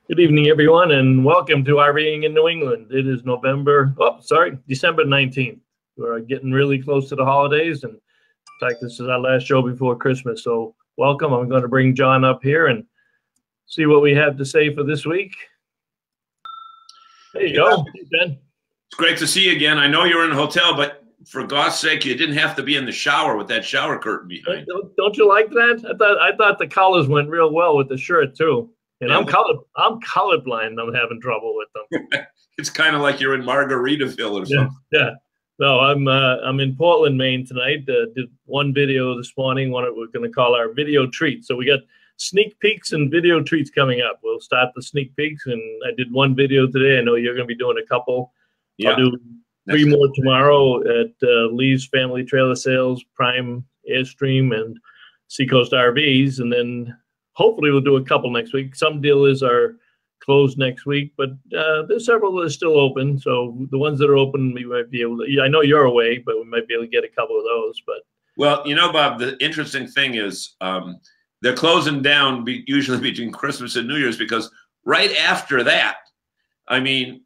Good evening, everyone, and welcome to RVing in New England. It is December 19th. We're getting really close to the holidays, and in fact, this is our last show before Christmas. So welcome. I'm going to bring John up here and see what we have to say for this week. There you go, Ben. It's great to see you again. I know you're in a hotel, but for God's sake, you didn't have to be in the shower with that shower curtain behind. Don't you like that? I thought the colors went real well with the shirt too. And yeah. I'm colorblind. I'm having trouble with them. It's kind of like you're in Margaritaville or something. Yeah. No, I'm in Portland, Maine tonight. Did one video this morning. One we're going to call our video treat. So we got sneak peeks and video treats coming up. We'll start the sneak peeks, and I did one video today. I know you're going to be doing a couple. Yeah. I'll do three more tomorrow at Lee's Family Trailer Sales, Prime Airstream, and Seacoast RVs, and then hopefully we'll do a couple next week. Some dealers are closed next week, but there's several that are still open. So the ones that are open, we might be able to. Yeah, I know you're away, but we might be able to get a couple of those. But well, you know, Bob, the interesting thing is they're closing down usually between Christmas and New Year's, because right after that, I mean,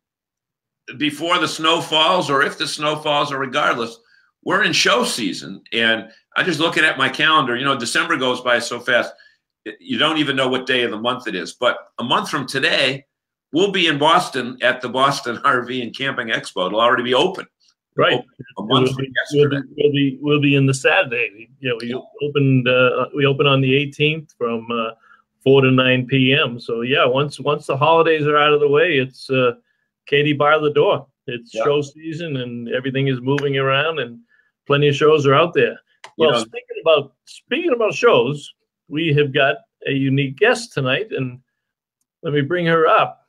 before the snow falls, or if the snow falls, or regardless, we're in show season. And I'm just looking at my calendar. You know, December goes by so fast. You don't even know what day of the month it is. But a month from today, we'll be in Boston at the Boston RV and Camping Expo. It'll already be open. Right. A month from yesterday. We'll be in the Saturday. You know, we open on the 18th from 4 to 9 p.m. So yeah, once the holidays are out of the way, it's Katie bar the door. It's show season, and everything is moving around, and plenty of shows are out there. Well, you know, speaking about shows, we have got a unique guest tonight, and let me bring her up.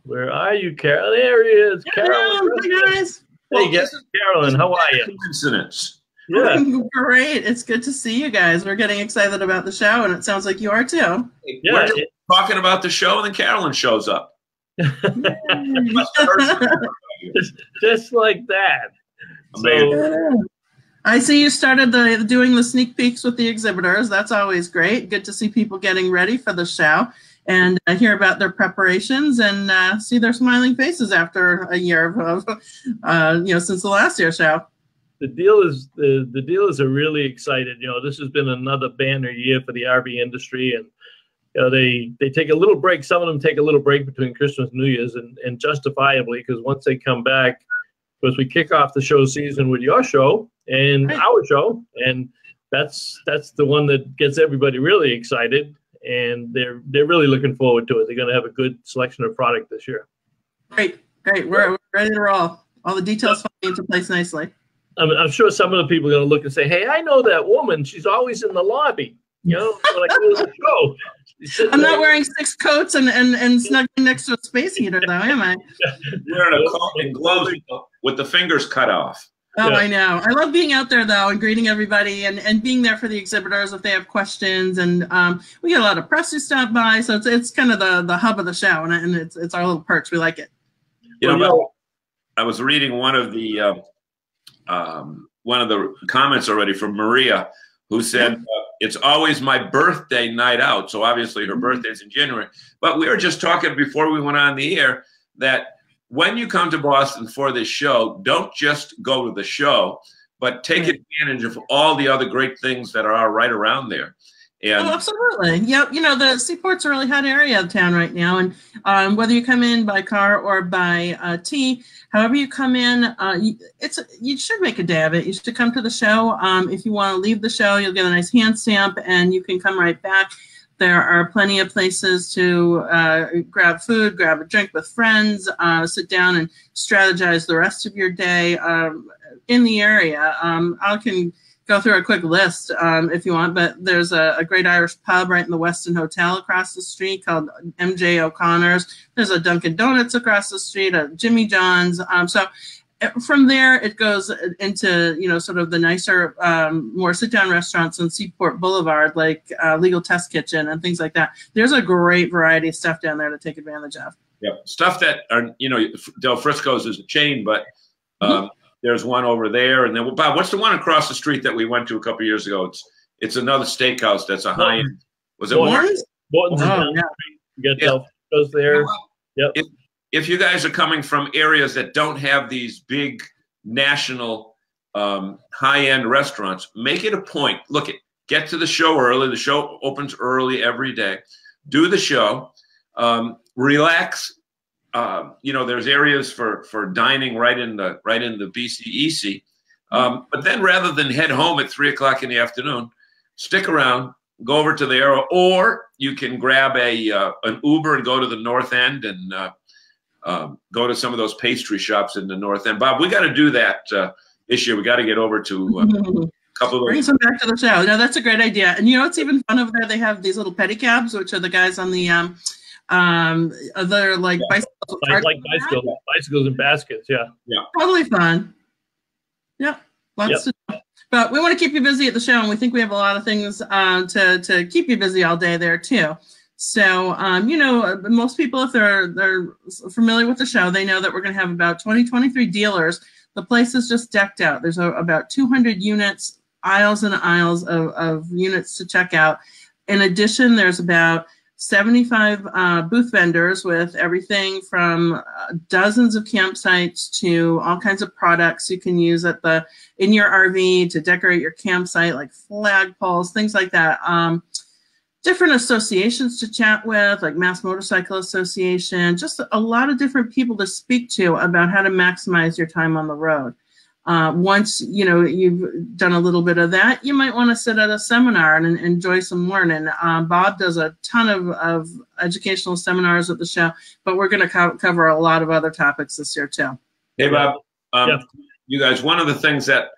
Where are you, Carol? There he is, Carolyn. Hey, guys. Hey, Carolyn, how are you? Coincidence. Yeah. Great. It's good to see you guys. We're getting excited about the show, and it sounds like you are too. Yeah. We're talking about the show, and then Carolyn shows up. just like that. Amazing. I see you started doing the sneak peeks with the exhibitors. That's always great. Good to see people getting ready for the show and hear about their preparations and see their smiling faces after a year of, since the last year's show. The dealers are really excited. You know, this has been another banner year for the RV industry, and you know, they take a little break. Some of them take a little break between Christmas and New Year's, and justifiably, because once they come back, because we kick off the show season with your show and our show, and that's the one that gets everybody really excited, and they're really looking forward to it. They're going to have a good selection of product this year. Great. We're ready to roll. All the details falling into place nicely. I'm sure some of the people are going to look and say, "Hey, I know that woman. She's always in the lobby." You know, when I go to the show. I'm not wearing 6 coats and snuggling next to a space heater, though, am I? Wearing a coat and gloves with the fingers cut off. Oh, yeah. I know. I love being out there, though, and greeting everybody and being there for the exhibitors if they have questions. And we get a lot of press who stop by, so it's kind of the hub of the show, and it's our little perks. We like it. You know, I was reading one of the comments already from Maria, who said, it's always my birthday night out. So obviously her birthday's in January. But we were just talking before we went on the air that when you come to Boston for this show, don't just go to the show, but take advantage of all the other great things that are right around there. And absolutely. Yep. You know, the Seaport's a really hot area of town right now. And whether you come in by car or by T, however you come in, you should make a day of it. You should come to the show. If you want to leave the show, you'll get a nice hand stamp and you can come right back. There are plenty of places to grab food, grab a drink with friends, sit down and strategize the rest of your day in the area. I can go through a quick list if you want, but there's a great Irish pub right in the Weston Hotel across the street called MJ O'Connor's. There's a Dunkin' Donuts across the street, a Jimmy John's. So from there, it goes into, you know, sort of the nicer, more sit-down restaurants on Seaport Boulevard, like Legal Test Kitchen and things like that. There's a great variety of stuff down there to take advantage of. Yeah, stuff that are, you know, Del Frisco's is a chain, but there's one over there. And then, Bob, what's the one across the street that we went to a couple of years ago? It's another steakhouse that's a high-end. Was it Warren's? Morton's Oh, down yeah. the street. You got Yeah. Delphos there. Yep. If you guys are coming from areas that don't have these big national high-end restaurants, make it a point. Look, get to the show early. The show opens early every day. Do the show. Relax. You know, there's areas for dining right in the BCEC. But then rather than head home at 3 o'clock in the afternoon, stick around, go over to there, or you can grab an Uber and go to the North End and go to some of those pastry shops in the North End. Bob, we got to do that this year. We got to get over to a couple of Bring some back to the show. No, that's a great idea. And you know, it's even fun over there. They have these little pedicabs, which are the guys on the they're like bicycles. Like bicycles and baskets. Yeah. Totally fun. Yeah, lots to do. But we want to keep you busy at the show, and we think we have a lot of things to keep you busy all day there too. So, you know, most people, if they're familiar with the show, they know that we're going to have about 23 dealers. The place is just decked out. There's about 200 units, aisles and aisles of units to check out. In addition, there's about 75 booth vendors with everything from dozens of campsites to all kinds of products you can use in your RV to decorate your campsite, like flagpoles, things like that. Different associations to chat with, like Mass Motorcycle Association, just a lot of different people to speak to about how to maximize your time on the road. Once, you know, you've done a little bit of that, you might want to sit at a seminar and enjoy some learning. Bob does a ton of educational seminars at the show, but we're going to cover a lot of other topics this year too. Hey, Bob, you guys, one of the things that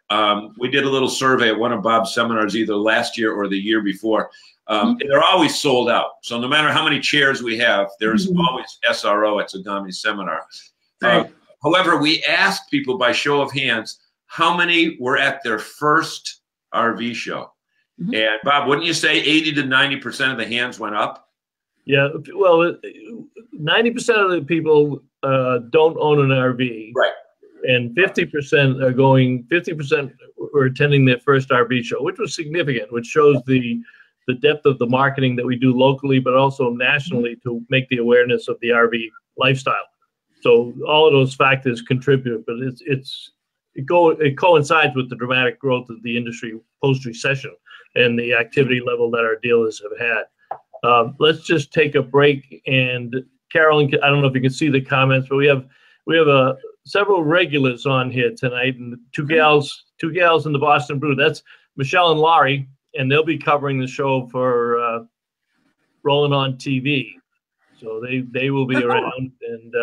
we did a little survey at one of Bob's seminars either last year or the year before. They're always sold out. So no matter how many chairs we have, there's always SRO at Zagami's seminar. Right. However, we asked people by show of hands how many were at their first RV show. And Bob, wouldn't you say 80 to 90% of the hands went up? Yeah, well, 90% of the people don't own an RV. Right. And 50% are going, 50% were attending their first RV show, which was significant, which shows the depth of the marketing that we do locally, but also nationally to make the awareness of the RV lifestyle. So all of those factors contribute, but it coincides with the dramatic growth of the industry post-recession and the activity level that our dealers have had. Let's just take a break. And Carolyn, I don't know if you can see the comments, but we have several regulars on here tonight, and two gals in the Boston Brew. That's Michelle and Laurie, and they'll be covering the show for Rolling on TV. So they will be around. And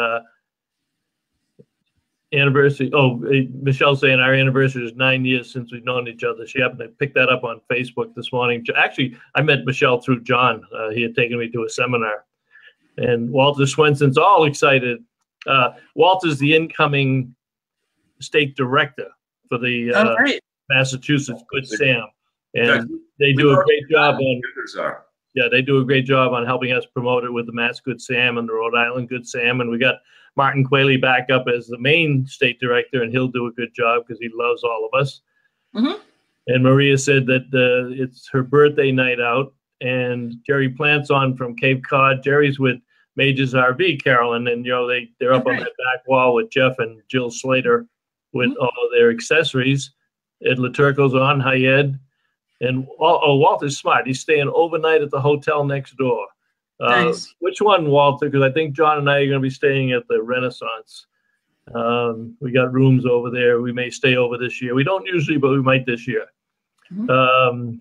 anniversary. Oh, Michelle's saying our anniversary is 9 years since we've known each other. She happened to pick that up on Facebook this morning. Actually, I met Michelle through John. He had taken me to a seminar. And Walter Swenson's all excited. Walter's the incoming state director for the Massachusetts Good Sam. And they do a great job on they do a great job on helping us promote it with the Mass Good Sam and the Rhode Island Good Sam. And we got Martin Quayle back up as the main state director, and he'll do a good job because he loves all of us. And Maria said that it's her birthday night out, and Jerry Plant's on from Cape Cod. Jerry's with Majors RV, Carolyn, and they're up on that back wall with Jeff and Jill Slater with all of their accessories. Ed Laturco's on. Hi, Ed. And Walter's smart. He's staying overnight at the hotel next door. Nice. Which one, Walter? Because I think John and I are going to be staying at the Renaissance. We got rooms over there. We may stay over this year. We don't usually, but we might this year. And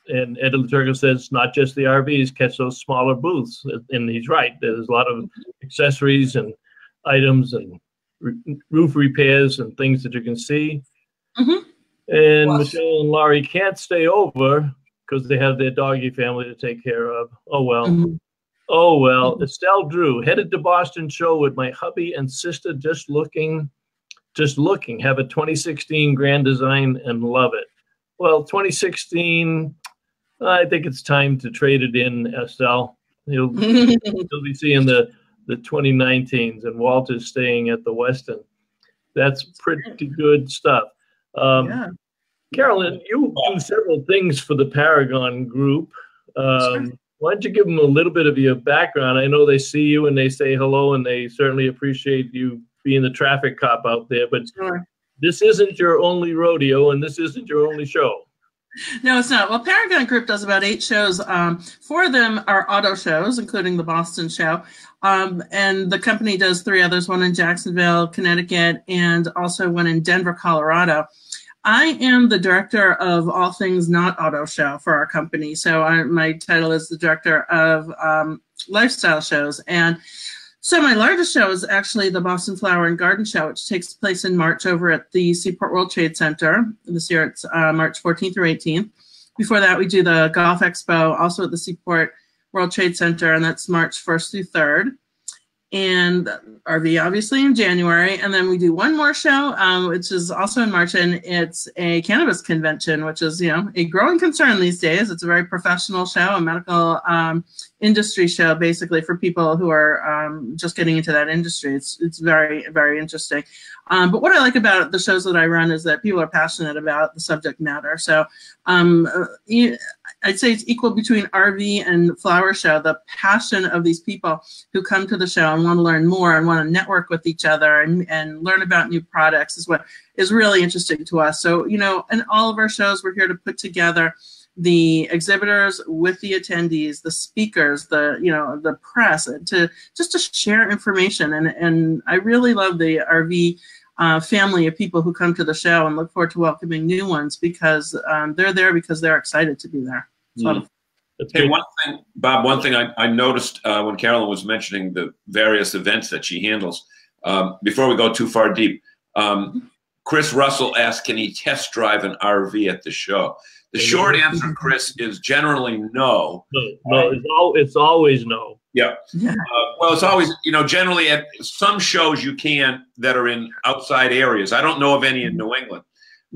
Ed Laturco says not just the RVs, catch those smaller booths. And he's right. There's a lot of accessories and items and roof repairs and things that you can see. And Michelle and Laurie can't stay over because they have their doggy family to take care of. Oh, well. Oh, well. Estelle Drew, headed to Boston show with my hubby and sister, just looking, have a 2016 Grand Design and love it. Well, 2016, I think it's time to trade it in, Estelle. You'll be seeing the 2019s, and Walter's staying at the Weston. That's pretty good stuff. Carolyn, you do several things for the Paragon Group. Why don't you give them a little bit of your background? I know they see you and they say hello, and they certainly appreciate you being the traffic cop out there, but Sure. This isn't your only rodeo, and this isn't your only show. No, it's not. Well, Paragon Group does about 8 shows. 4 of them are auto shows, including the Boston show. And the company does 3 others, one in Jacksonville, Connecticut, and also one in Denver, Colorado. I am the director of all things not auto show for our company. So my title is the director of lifestyle shows. And so my largest show is actually the Boston Flower and Garden Show, which takes place in March over at the Seaport World Trade Center. This year it's March 14th through 18th. Before that, we do the Golf Expo, also at the Seaport World Trade Center, and that's March 1st through 3rd. And RV, obviously, in January. And then we do one more show, which is also in March, and it's a cannabis convention, which is, you know, a growing concern these days. It's a very professional show, a medical industry show, basically, for people who are just getting into that industry. It's very, very interesting. But what I like about the shows that I run is that people are passionate about the subject matter. So I'd say it's equal between RV and flower show. The passion of these people who come to the show and want to learn more and want to network with each other and learn about new products is what is really interesting to us. So, you know, in all of our shows, we're here to put together the exhibitors with the attendees, the speakers, the press, to share information. And I really love the RV family of people who come to the show, and look forward to welcoming new ones because they're there because they're excited to be there. Hey, one thing, Bob, I noticed when Carolyn was mentioning the various events that she handles, before we go too far deep, Chris Russell asked, can he test drive an RV at the show? The short answer, Chris, is generally no. No, it's always no. Yeah. Well, it's always, you know, generally at some shows you can that are in outside areas. I don't know of any in New England.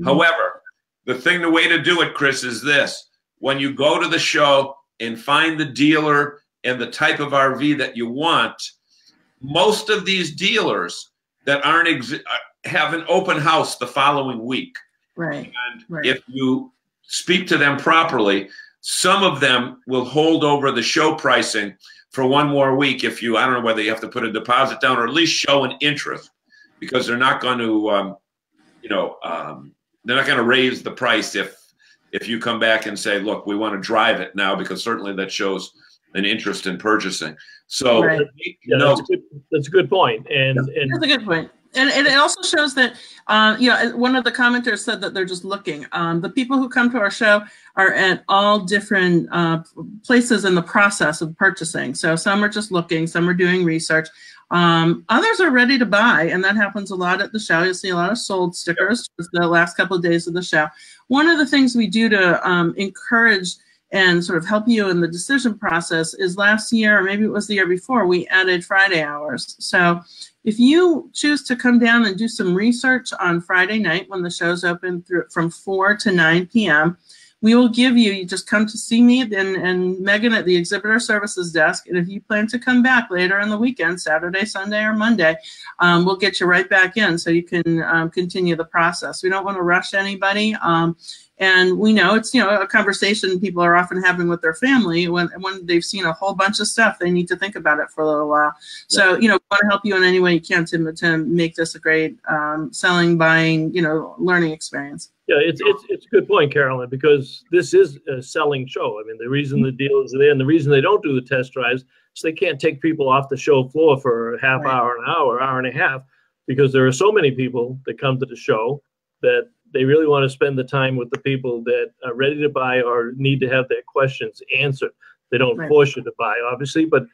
However, the way to do it, Chris, is this. When you go to the show and find the dealer and the type of RV that you want, most of these dealers that have an open house the following week. Right. And if you speak to them properly, some of them will hold over the show pricing for one more week if you, I don't know whether you have to put a deposit down or at least show an interest, because they're not going to, they're not going to raise the price if you come back and say, look, we want to drive it now, because certainly that shows an interest in purchasing. So, that's a good point. And that's a good point. And it also shows that, one of the commenters said that they're just looking. The people who come to our show are at all different places in the process of purchasing. So some are just looking, some are doing research. Others are ready to buy, and that happens a lot at the show. You'll see a lot of sold stickers the last couple of days of the show. One of the things we do to encourage and sort of help you in the decision process is last year, or maybe it was the year before, we added Friday hours. So if you choose to come down and do some research on Friday night when the show's open from 4 to 9 p.m., we will give you just come to see me and Megan at the exhibitor services desk. And if you plan to come back later in the weekend, Saturday, Sunday, or Monday, we'll get you right back in so you can continue the process. We don't want to rush anybody. And we know it's, a conversation people are often having with their family when they've seen a whole bunch of stuff, they need to think about it for a little while. So, we want to help you in any way you can to make this a great selling, buying, learning experience. Yeah, it's a good point, Carolyn, because this is a selling show. I mean, the reason the dealers are there and the reason they don't do the test drives is they can't take people off the show floor for a half hour, an hour, hour and a half, because there are so many people that come to the show that they really want to spend the time with the people that are ready to buy or need to have their questions answered. They don't force you to buy, obviously, but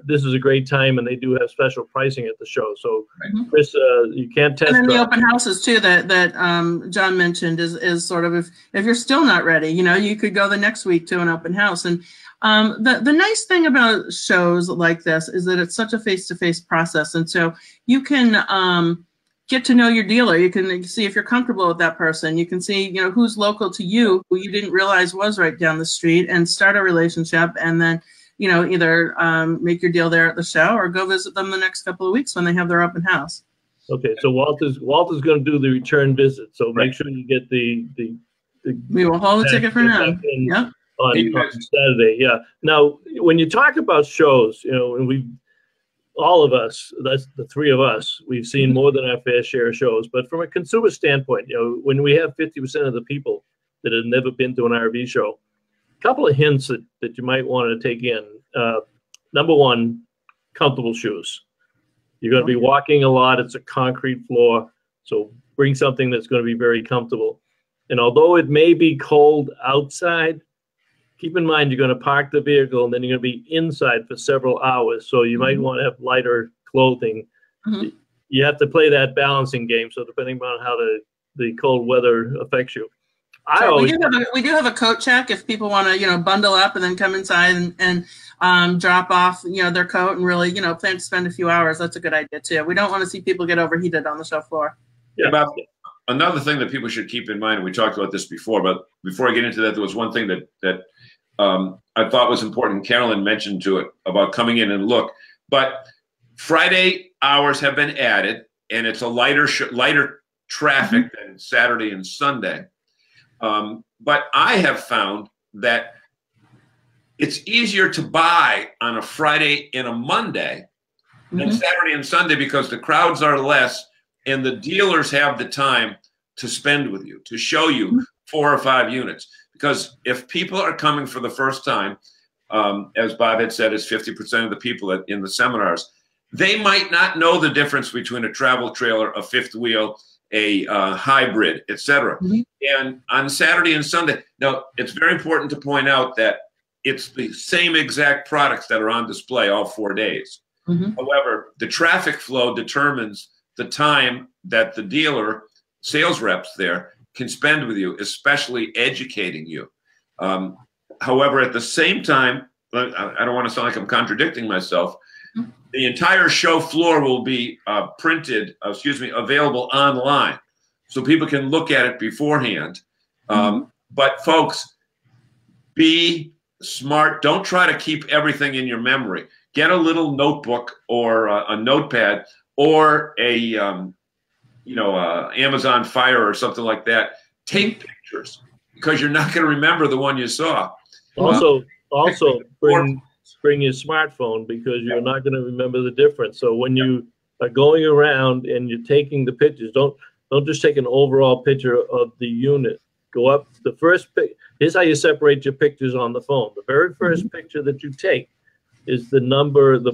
this is a great time, and they do have special pricing at the show. So, Chris, you can't test. And then the open houses too that John mentioned is sort of if you're still not ready, you could go the next week to an open house. And the nice thing about shows like this is that it's such a face-to-face process, and so you can get to know your dealer. You can see if you're comfortable with that person. You can see, who's local to you, who you didn't realize was right down the street, and start a relationship. And then, either make your deal there at the show or go visit them the next couple of weeks when they have their open house. Okay, so Walter's going to do the return visit. So make sure you get the we will hold the ticket for now. Yep. on Saturday. Yeah. Now, when you talk about shows, and all of us, that's the three of us, we've seen more than our fair share of shows. But from a consumer standpoint, when we have 50% of the people that have never been to an RV show, a couple of hints that you might want to take in. Number one, comfortable shoes. You're going to be walking a lot. It's a concrete floor. So bring something that's going to be very comfortable. And although it may be cold outside, keep in mind you're going to park the vehicle and then you're going to be inside for several hours. So you might want to have lighter clothing. You have to play that balancing game. So depending on how the cold weather affects you. So we do have a coat check if people want to, bundle up and then come inside and drop off, their coat and really, plan to spend a few hours. That's a good idea too. We don't want to see people get overheated on the show floor. Yeah. About another thing that people should keep in mind, and we talked about this before, but before I get into that, there was one thing that I thought was important. Carolyn mentioned to it about coming in and look, but Friday hours have been added and it's a lighter traffic than Saturday and Sunday. But I have found that it's easier to buy on a Friday and a Monday than Saturday and Sunday because the crowds are less and the dealers have the time to spend with you, to show you 4 or 5 units. Because if people are coming for the first time, as Bob had said, is 50% of the people in the seminars, they might not know the difference between a travel trailer, a fifth wheel, a hybrid, etc. And on Saturday and Sunday, now it's very important to point out that it's the same exact products that are on display all 4 days. However, the traffic flow determines the time that the dealer, sales reps there, can spend with you, especially educating you. However, at the same time, I don't want to sound like I'm contradicting myself, the entire show floor will be available online, so people can look at it beforehand. But folks, be smart. Don't try to keep everything in your memory. Get a little notebook or a notepad or a Amazon Fire or something like that. Take pictures because you're not going to remember the one you saw. Also bring your smartphone because you're not going to remember the difference. So when you are going around and you're taking the pictures, don't just take an overall picture of the unit. Go up the first. Here's how you separate your pictures on the phone. The very first picture that you take is the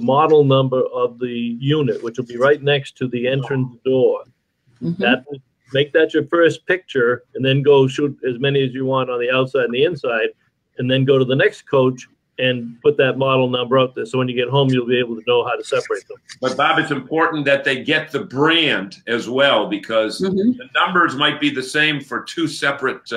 model number of the unit, which will be right next to the entrance door. Make that your first picture, and then go shoot as many as you want on the outside and the inside, and then go to the next coach and put that model number out there. So when you get home, you'll be able to know how to separate them. But Bob, it's important that they get the brand as well, because the numbers might be the same for 2 separate.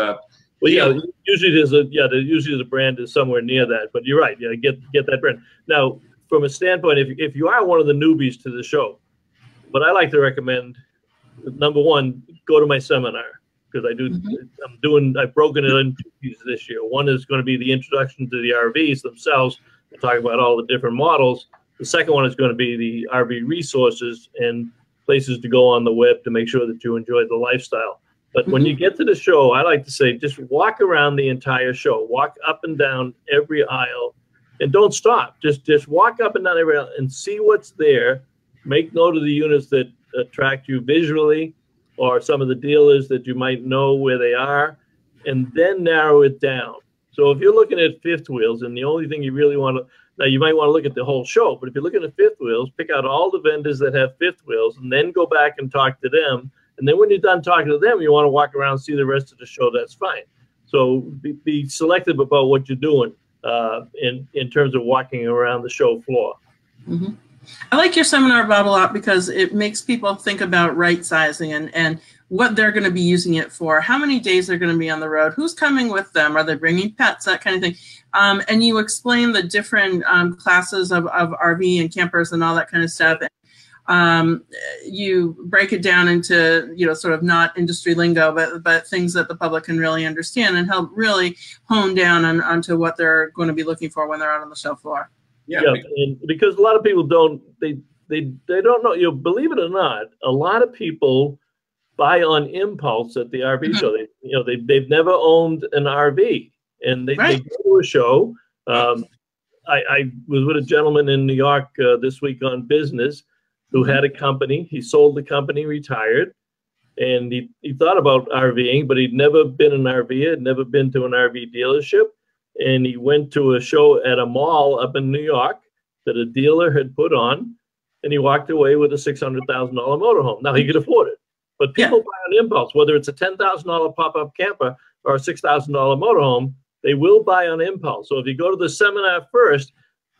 Usually there's a brand is somewhere near that. But you're right. Yeah, get that brand. Now, from a standpoint, if you are one of the newbies to the show, what I like to recommend, number one, go to my seminar. Because I've broken it into 2 pieces this year. One is going to be the introduction to the RVs themselves. We'll talk about all the different models. The second one is going to be the RV resources and places to go on the web to make sure that you enjoy the lifestyle. But when you get to the show, I like to say, just walk around the entire show. Walk up and down every aisle and don't stop. Just walk up and down every aisle and see what's there. Make note of the units that attract you visually, or some of the dealers that you might know where they are, and then narrow it down. So if you're looking at fifth wheels, and the only thing you really want to, now you might want to look at the whole show, but if you're looking at fifth wheels, pick out all the vendors that have fifth wheels, and then go back and talk to them. And then when you're done talking to them, you want to walk around and see the rest of the show, that's fine. So be selective about what you're doing in terms of walking around the show floor. I like your seminar, Bob, a lot because it makes people think about right sizing and what they're going to be using it for, how many days they're going to be on the road, who's coming with them, are they bringing pets, that kind of thing. And you explain the different classes of RV and campers and all that kind of stuff. You break it down into, sort of not industry lingo, but things that the public can really understand and help really hone down onto what they're going to be looking for when they're out on the show floor. Yeah, and because a lot of people don't don't know, believe it or not, a lot of people buy on impulse at the RV show. They've never owned an RV, and they go to a show. I was with a gentleman in New York this week on business who had a company. He sold the company, retired, and he thought about RVing, but he'd never been an RVer, had never been to an RV dealership. And he went to a show at a mall up in New York that a dealer had put on, and he walked away with a $600,000 motorhome. Now, he could afford it, but people buy on impulse, whether it's a $10,000 pop-up camper or a $6,000 motorhome, they will buy on impulse. So if you go to the seminar first,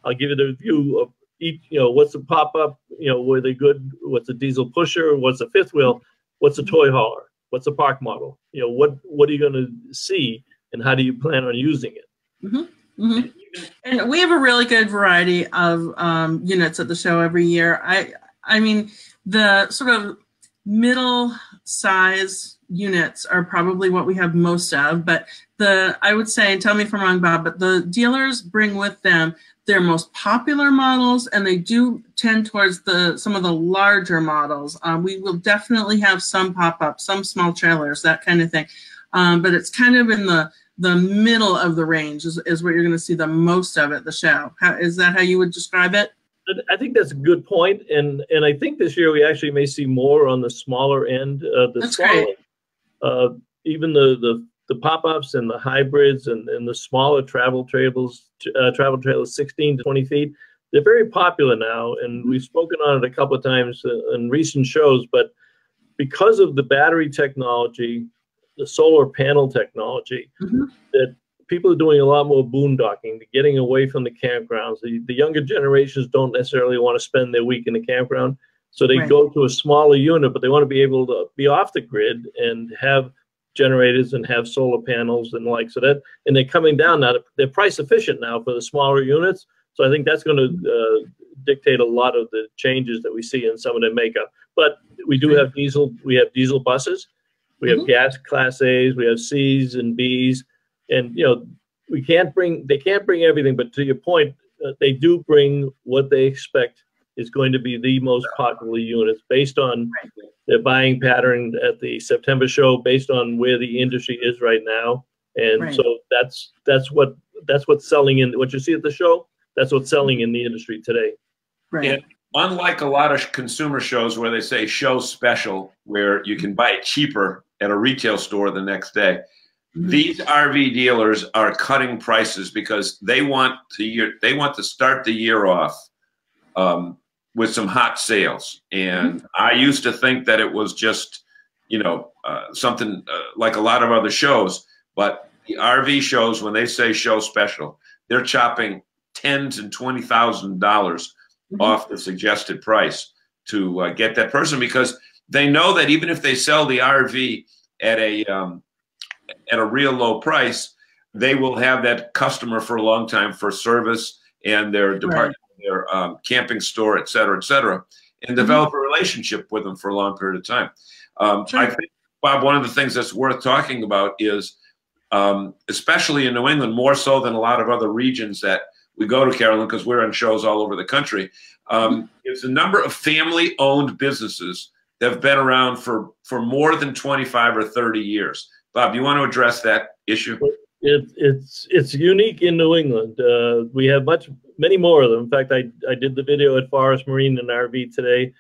I'll give you the view of each, what's the pop-up, were they good? What's a diesel pusher? What's a fifth wheel? What's a toy hauler? What's a park model? What are you going to see, and how do you plan on using it? Mm-hmm. Mm-hmm. And we have a really good variety of units at the show every year. I mean, the sort of middle size units are probably what we have most of, but I would say, and tell me if I'm wrong, Bob, but the dealers bring with them their most popular models, and they do tend towards some of the larger models. We will definitely have some pop-ups, some small trailers, that kind of thing. But it's kind of in the middle of the range is what you're going to see the most of at the show. Is that how you would describe it? I think that's a good point, and I think this year we actually may see more on the smaller end. That's great. Even the pop-ups and the hybrids and the smaller travel trailers, 16 to 20 feet, they're very popular now, and we've spoken on it a couple of times in recent shows. But because of the battery technology, the solar panel technology, that people are doing a lot more boondocking, getting away from the campgrounds. The younger generations don't necessarily want to spend their week in the campground, so they go to a smaller unit, but they want to be able to be off the grid and have generators and have solar panels and like, and they're coming down now. They're price efficient now for the smaller units. So I think that's going to dictate a lot of the changes that we see in some of their makeup. But we do have diesel. We have diesel buses. We have gas Class A's. We have C's and B's. And they can't bring everything. But to your point, they do bring what they expect is going to be the most popular units based on their buying pattern at the September show, based on where the industry is right now. And so that's what's selling in what you see at the show. That's what's selling in the industry today. Right. And unlike a lot of consumer shows where they say show special, where you can buy it cheaper at a retail store the next day, these RV dealers are cutting prices because they want to start the year off with some hot sales. And I used to think that it was just, something like a lot of other shows, but the RV shows, when they say show special, they're chopping $10,000 and $20,000 off the suggested price to get that person, because they know that even if they sell the RV at a real low price, they will have that customer for a long time for service and their department, their camping store, et cetera, and develop a relationship with them for a long period of time. I think, Bob, one of the things that's worth talking about is, especially in New England, more so than a lot of other regions that we go to, Carolyn, because we're on shows all over the country, is the number of family-owned businesses that have been around for more than 25 or 30 years. Bob, do you want to address that issue? It's unique in New England. We have many more of them. In fact, I did the video at Forest Marine and RV today,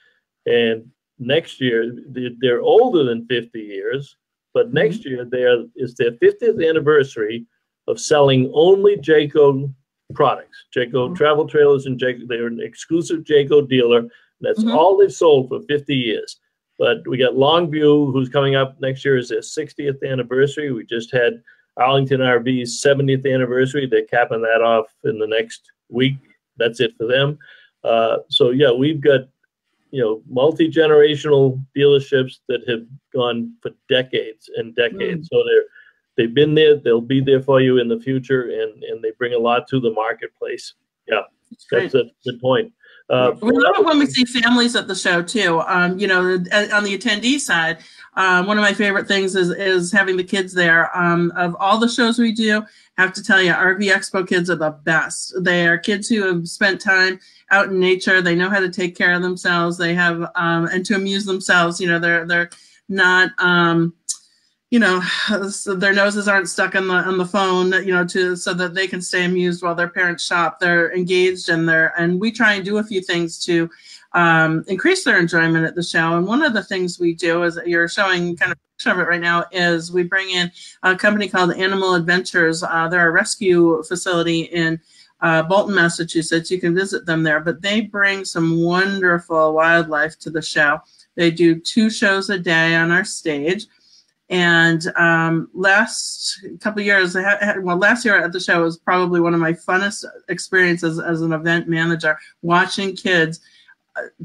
and next year they're older than 50 years, but next year is their 50th anniversary of selling only Jayco products, Jayco travel trailers, and Jayco. They're an exclusive Jayco dealer. That's all they've sold for 50 years. But we got Longview, who's coming up next year, is their 60th anniversary. We just had Arlington RV's 70th anniversary. They're capping that off in the next week. That's it for them. So yeah, we've got multi-generational dealerships that have gone for decades and decades. So they've been there. They'll be there for you in the future, and they bring a lot to the marketplace. Yeah, that's a good point. We love it when we see families at the show too. On the attendee side, one of my favorite things is having the kids there. Of all the shows we do, I have to tell you, RV Expo kids are the best. They are kids who have spent time out in nature. They know how to take care of themselves. They have and to amuse themselves. They're not you know, so their noses aren't stuck on the phone, you know, so that they can stay amused while their parents shop. They're engaged and we try and do a few things to increase their enjoyment at the show. And one of the things we do, is you're showing kind of a picture of it right now, is we bring in a company called Animal Adventures. They're a rescue facility in Bolton, Massachusetts. You can visit them there, but they bring some wonderful wildlife to the show. They do 2 shows a day on our stage. And last couple of years, last year at the show was probably one of my funnest experiences as an event manager, watching kids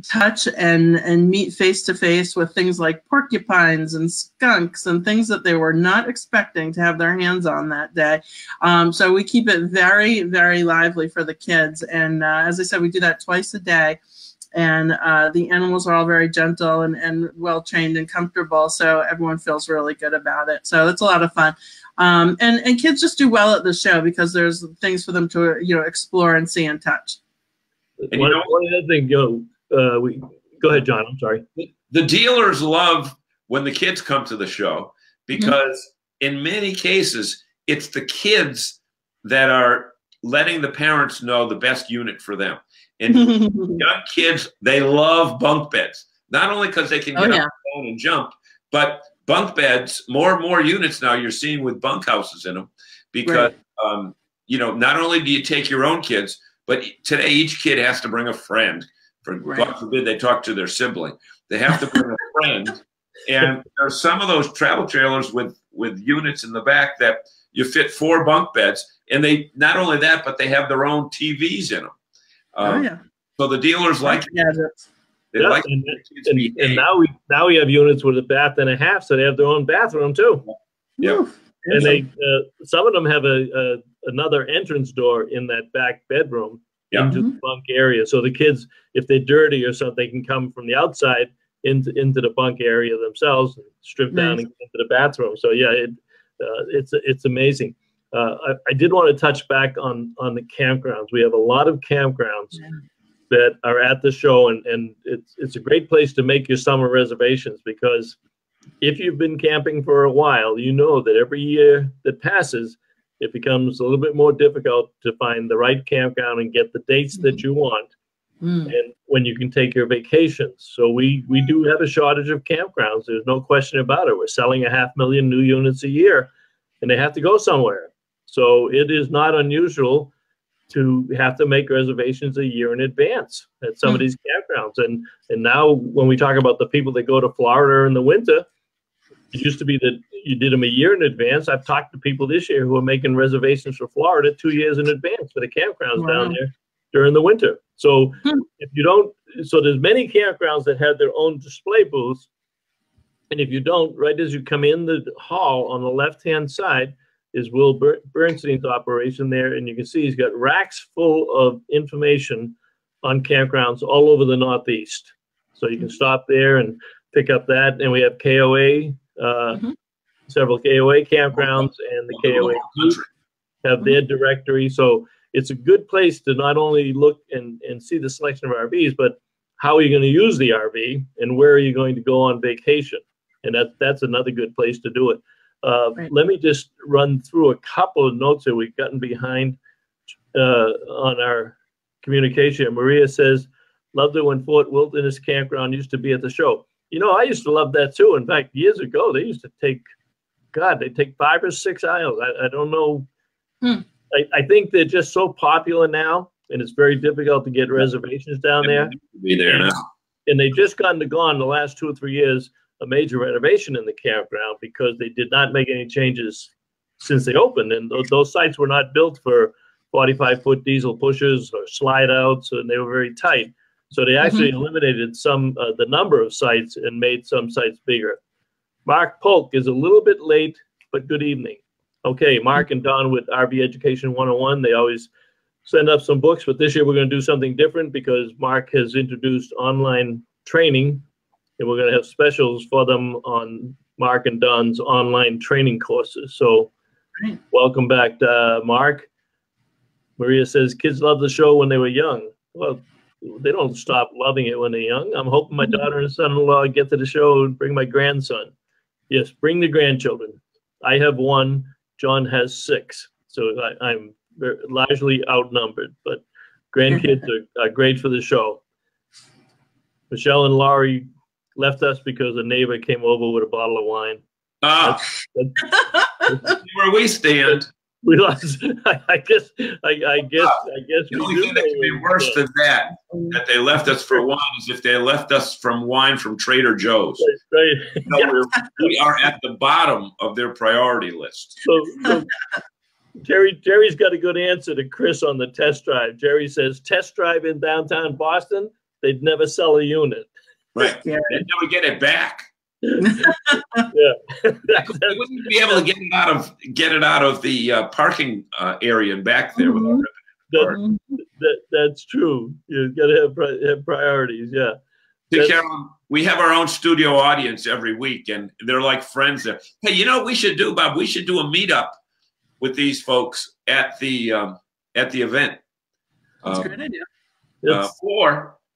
touch and meet face to face with things like porcupines and skunks and things that they were not expecting to have their hands on that day. So we keep it very, very lively for the kids. And as I said, we do that twice a day. And the animals are all very gentle and well trained and comfortable, so everyone feels really good about it. So it's a lot of fun, and kids just do well at the show because there's things for them to explore and see and touch. And one other thing, go ahead, John. I'm sorry. The dealers love when the kids come to the show because in many cases it's the kids that are letting the parents know the best unit for them. And young kids, they love bunk beds, not only because they can get on the phone and jump, but bunk beds, more and more units now you're seeing with bunkhouses in them, because, not only do you take your own kids, but today each kid has to bring a friend. God forbid they talk to their sibling. They have to bring a friend. And there's some of those travel trailers with units in the back that you fit 4 bunk beds. And they, not only that, but they have their own TVs in them. So the dealers like gadgets. And now we have units with a bath and a half, so they have their own bathroom too. Yeah, and they some of them have another entrance door in that back bedroom into the bunk area. So the kids, if they're dirty or something, they can come from the outside into the bunk area themselves, and strip down and get into the bathroom. So yeah, it's amazing. I did want to touch back on the campgrounds. We have a lot of campgrounds that are at the show, and it's a great place to make your summer reservations, because if you've been camping for a while, you know that every year that passes, it becomes a little bit more difficult to find the right campground and get the dates that you want, and when you can take your vacations. So we do have a shortage of campgrounds. There's no question about it. We're selling 500,000 new units a year, and they have to go somewhere. So it is not unusual to have to make reservations a year in advance at some of these campgrounds. And now when we talk about the people that go to Florida in the winter, it used to be that you did them a year in advance. I've talked to people this year who are making reservations for Florida 2 years in advance for the campgrounds down there during the winter. So if you don't, so there's many campgrounds that have their own display booths. And if you don't, right as you come in the hall on the left-hand side, is Will Bernstein's operation there, and you can see he's got racks full of information on campgrounds all over the Northeast. So you can stop there and pick up that. And we have KOA, several KOA campgrounds, and the KOA group have their directory. So it's a good place to not only look and see the selection of RVs, but how are you going to use the RV and where are you going to go on vacation? And that's another good place to do it. Let me just run through a couple of notes that we've gotten behind on our communication. Maria says, loved it when Fort Wilderness Campground used to be at the show. You know, I used to love that too. In fact, years ago, they used to take, they take 5 or 6 aisles. I don't know. I think they're just so popular now, and it's very difficult to get reservations down there. Be there now. And they've just gotten to go on the last 2 or 3 years, a major renovation in the campground, because they did not make any changes since they opened. And those sites were not built for 45-foot diesel pushers or slide outs, and they were very tight. So they actually eliminated the number of sites and made some sites bigger. Mark Polk is a little bit late, but good evening. Okay, Mark and Don with RV Education 101, they always send up some books, but this year we're going to do something different because Mark has introduced online training, and we're going to have specials for them on Mark and Don's online training courses. So welcome back, Mark. Maria says, kids love the show when they were young. Well, they don't stop loving it when they're young. I'm hoping my daughter and son-in-law get to the show and bring my grandson. Yes, bring the grandchildren. I have one. John has 6. So I'm largely outnumbered, but grandkids are great for the show. Michelle and Laurie left us because a neighbor came over with a bottle of wine. That's where we stand. We lost. I guess. The only thing that could be worse than that they left us for wine, is if they left us from wine from Trader Joe's. Right. We are at the bottom of their priority list. So Jerry's got a good answer to Chris on the test drive. Jerry says, test drive in downtown Boston, they'd never sell a unit. Right. They'd never get it back. Yeah. We wouldn't be able to get it out of the parking area and back there. That's true. You got to have priorities. Yeah. See, Carolyn, we have our own studio audience every week, and they're like friends there. Hey, you know what we should do, Bob? We should do a meetup with these folks at the event. That's a great idea.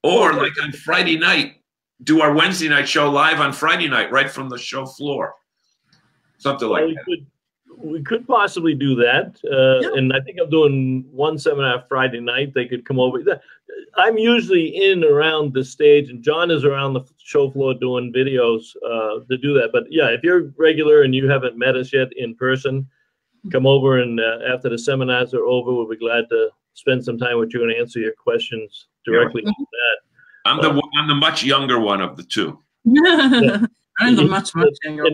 Or like on Friday night, do our Wednesday night show live on Friday night, right from the show floor. Something like that. We could possibly do that. And I think I'm doing one seminar Friday night. They could come over. I'm usually in around the stage, and John is around the show floor doing videos to do that. But yeah, if you're regular and you haven't met us yet in person, come over, and after the seminars are over, we'll be glad to spend some time with you and answer your questions directly on that. I'm the much younger one of the two. I'm the much younger one.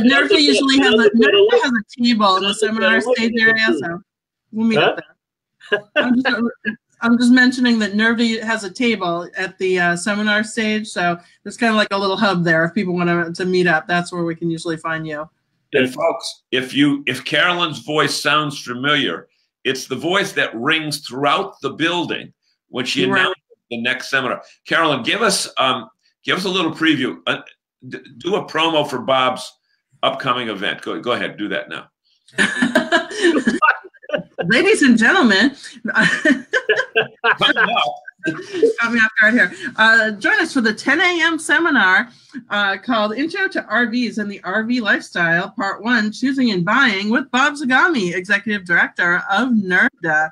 NERVDA usually has a table in the seminar stage area, so we'll meet up there. I'm just mentioning that NERVDA has a table at the seminar stage, so there's kind of like a little hub there. If people want to meet up, that's where we can usually find you. And folks, if Carolyn's voice sounds familiar, it's the voice that rings throughout the building when she announces the next seminar. Carolyn, give us a little preview. Do a promo for Bob's upcoming event. Go ahead, do that now. Ladies and gentlemen, got me off guard here. Join us for the 10 a.m. seminar called Intro to RVs and the RV Lifestyle, Part 1, Choosing and Buying, with Bob Zagami, Executive Director of NERVDA.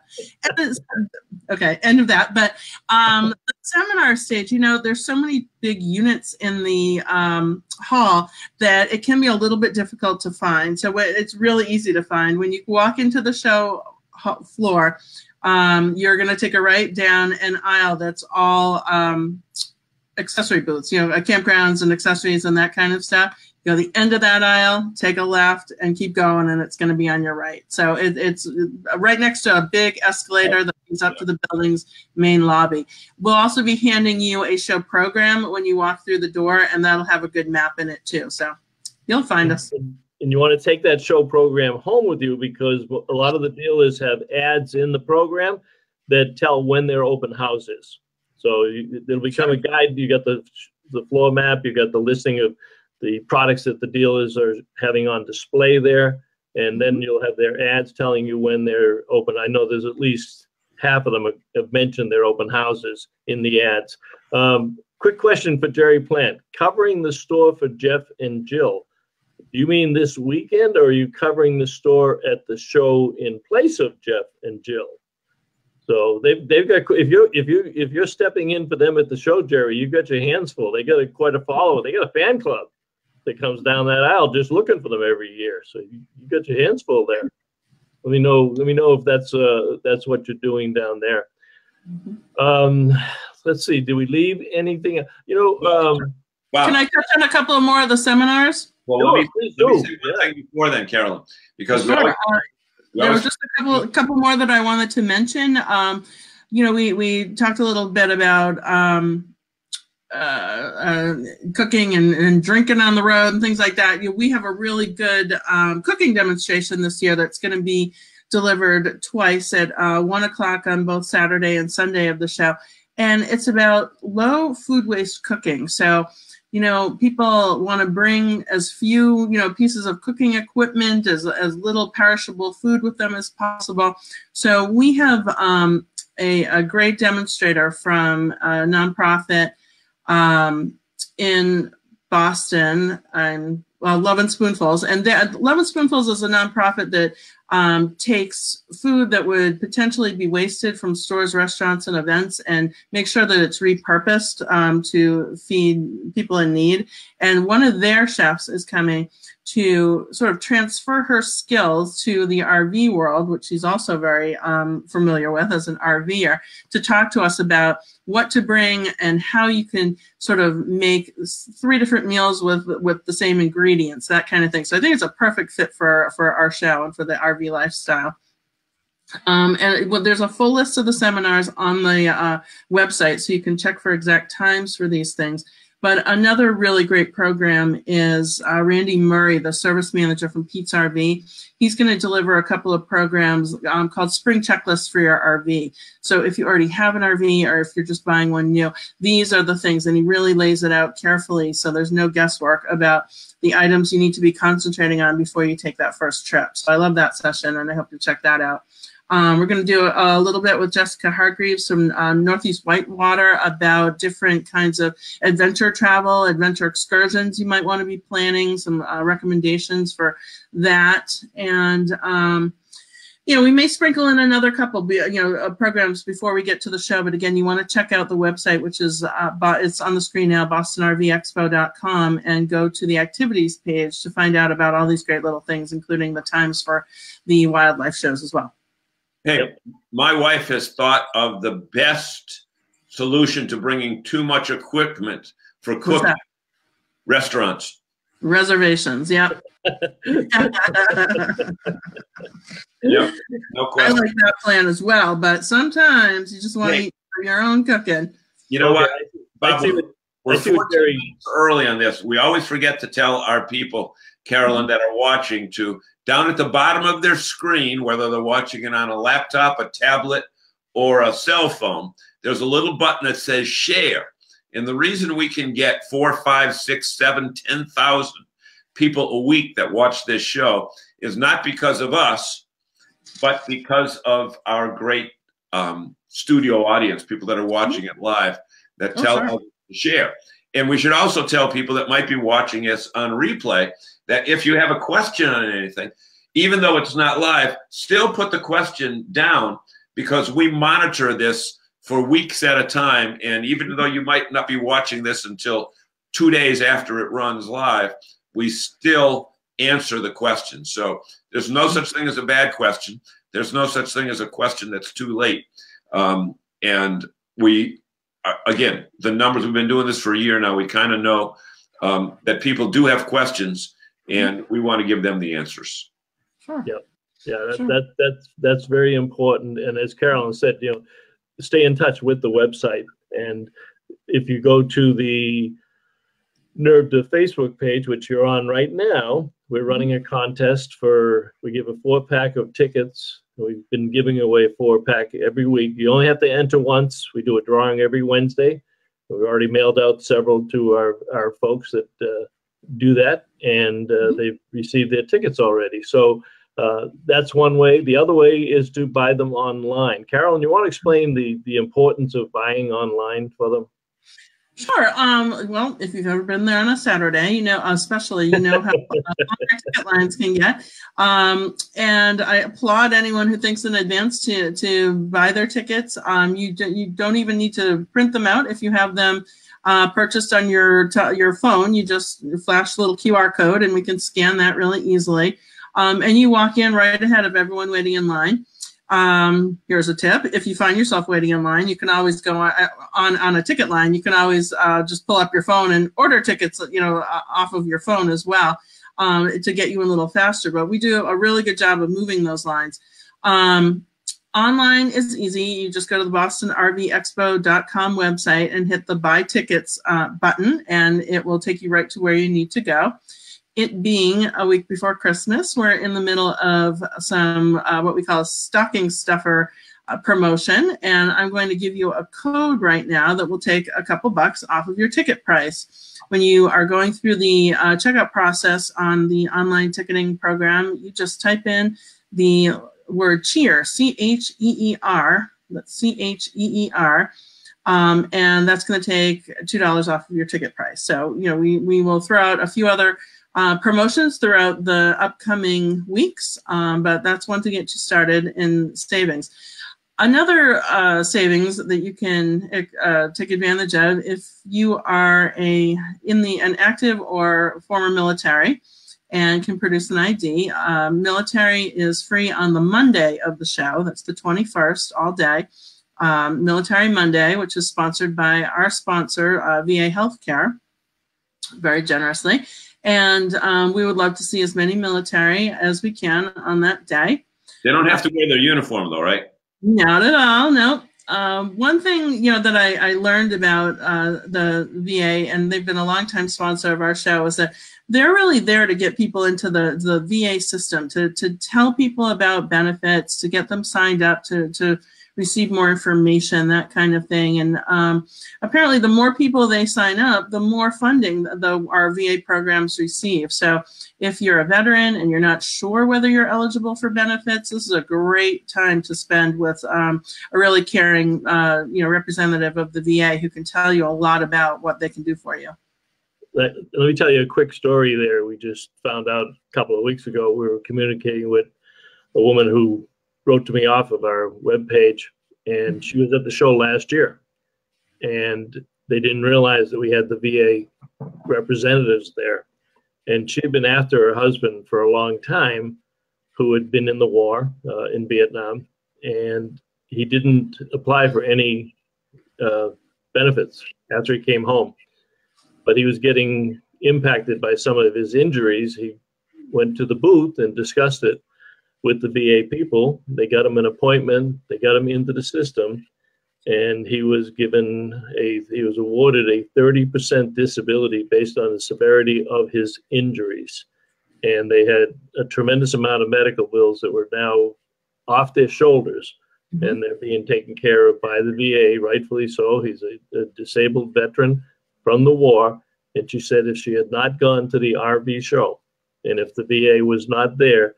Okay, end of that. But the seminar stage, there's so many big units in the hall that it can be a little bit difficult to find. So it's really easy to find. When you walk into the show floor, you're going to take a right down an aisle that's all accessory booths, campgrounds and accessories and that kind of stuff. You go to the end of that aisle, take a left, and keep going, and it's going to be on your right. So it's right next to a big escalator that leads up to the building's main lobby. We'll also be handing you a show program when you walk through the door, and that'll have a good map in it too. So you'll find us. And you want to take that show program home with you, because a lot of the dealers have ads in the program that tell when their open house is. So it'll become a guide. You got the floor map, you got the listing of the products that the dealers are having on display there, and then you'll have their ads telling you when they're open. I know there's at least half of them have mentioned their open houses in the ads. Quick question for Jerry Plant. Covering the store for Jeff and Jill, do you mean this weekend, or are you covering the store at the show in place of Jeff and Jill? So they've got, if you're stepping in for them at the show, Jerry, you've got your hands full. They got quite a follower. They got a fan club that comes down that aisle just looking for them every year. So you got your hands full there. Let me know if that's what you're doing down there. Let's see. Did we leave anything? Wow. Can I touch on a couple more of the seminars? Well, let me say one thing before then, Carolyn, because there was just a couple more that I wanted to mention. We talked a little bit about cooking and drinking on the road and things like that. We have a really good cooking demonstration this year that's going to be delivered twice at 1 o'clock on both Saturday and Sunday of the show. And it's about low food waste cooking. So, people want to bring as few, pieces of cooking equipment, as little perishable food with them as possible. So we have a great demonstrator from a nonprofit in Boston, Love and Spoonfuls. And Love and Spoonfuls is a nonprofit that takes food that would potentially be wasted from stores, restaurants, and events and make sure that it's repurposed to feed people in need. And one of their chefs is coming to sort of transfer her skills to the RV world, which she's also very familiar with as an RVer, to talk to us about what to bring and how you can sort of make 3 different meals with the same ingredients, that kind of thing. So I think it's a perfect fit for our show and for the RV lifestyle. There's a full list of the seminars on the website, so you can check for exact times for these things. But another really great program is Randy Murray, the service manager from Pete's RV. He's going to deliver a couple of programs called Spring Checklists for your RV. So if you already have an RV or if you're just buying one new, these are the things. And he really lays it out carefully so there's no guesswork about the items you need to be concentrating on before you take that first trip. So I love that session, and I hope you check that out. We're going to do a little bit with Jessica Hargreaves from Northeast Whitewater about different kinds of adventure travel, adventure excursions you might want to be planning, some recommendations for that. And, we may sprinkle in another couple, programs before we get to the show. But again, you want to check out the website, which is, it's on the screen now, bostonrvexpo.com, and go to the activities page to find out about all these great little things, including the times for the wildlife shows as well. Hey, my wife has thought of the best solution to bringing too much equipment for cooking. Restaurants. Reservations, yep. Yep, no question. I like that plan as well, but sometimes you just want to eat for your own cooking. You know what, Bob, we're 14 minutes early on this. We always forget to tell our people, Carolyn, that are watching to down at the bottom of their screen, whether they're watching it on a laptop, a tablet, or a cell phone, there's a little button that says share. And the reason we can get 4, 5, 6, 7, 10,000 people a week that watch this show is not because of us, but because of our great studio audience, people that are watching it live that tell us to share. And we should also tell people that might be watching us on replay that if you have a question on anything, even though it's not live, still put the question down, because we monitor this for weeks at a time. And even though you might not be watching this until 2 days after it runs live, we still answer the question. So there's no such thing as a bad question. There's no such thing as a question that's too late. And we, again, the numbers, we've been doing this for a year now. We kind of know that people do have questions, and we want to give them the answers. Sure. Yeah, that's very important. And as Carolyn said, stay in touch with the website. And if you go to the NERVDA Facebook page, which you're on right now, we're running a contest we give a 4-pack of tickets. We've been giving away a 4-pack every week. You only have to enter once. We do a drawing every Wednesday. We've already mailed out several to our folks that do that, and they've received their tickets already. So that's one way. The other way is to buy them online. Carolyn, you want to explain the importance of buying online for them? Sure. Well, if you've ever been there on a Saturday, especially, how long ticket lines can get. And I applaud anyone who thinks in advance to buy their tickets. You don't even need to print them out if you have them purchased on your phone. You just flash a little QR code, and we can scan that really easily. And you walk in right ahead of everyone waiting in line. Here's a tip. If you find yourself waiting in line, you can always go on a ticket line. You can always just pull up your phone and order tickets, off of your phone as well, to get you in a little faster. But we do a really good job of moving those lines. Online is easy. You just go to the bostonrvexpo.com website and hit the buy tickets button, and it will take you right to where you need to go. It being a week before Christmas, we're in the middle of some what we call a stocking stuffer promotion, and I'm going to give you a code right now that will take a couple bucks off of your ticket price. When you are going through the checkout process on the online ticketing program, you just type in the word CHEER, C-H-E-E-R, that's C-H-E-E-R, and that's going to take $2 off of your ticket price. So, we will throw out a few other promotions throughout the upcoming weeks, but that's one to get you started in savings. Another savings that you can take advantage of if you are an active or former military and can produce an ID. Military is free on the Monday of the show. That's the 21st, all day. Military Monday, which is sponsored by our sponsor, VA Healthcare, very generously. And we would love to see as many military as we can on that day. They don't have to wear their uniform, though, right? Not at all, no. One thing, that I learned about the VA, and they've been a longtime sponsor of our show, is that they're really there to get people into the VA system, to tell people about benefits, to get them signed up, to receive more information, that kind of thing. And apparently the more people they sign up, the more funding our VA programs receive. So if you're a veteran and you're not sure whether you're eligible for benefits, this is a great time to spend with a really caring representative of the VA who can tell you a lot about what they can do for you. Let me tell you a quick story there. We just found out a couple of weeks ago, we were communicating with a woman who wrote to me off of our webpage, and she was at the show last year, and they didn't realize that we had the VA representatives there. And she'd been after her husband for a long time, who had been in the war in Vietnam, and he didn't apply for any benefits after he came home. But he was getting impacted by some of his injuries. He went to the booth and discussed it with the VA people. They got him an appointment, they got him into the system, and he was awarded a 30% disability based on the severity of his injuries. And they had a tremendous amount of medical bills that were now off their shoulders, and they're being taken care of by the VA, rightfully so. He's a disabled veteran from the war, and she said if she had not gone to the RV show, and if the VA was not there,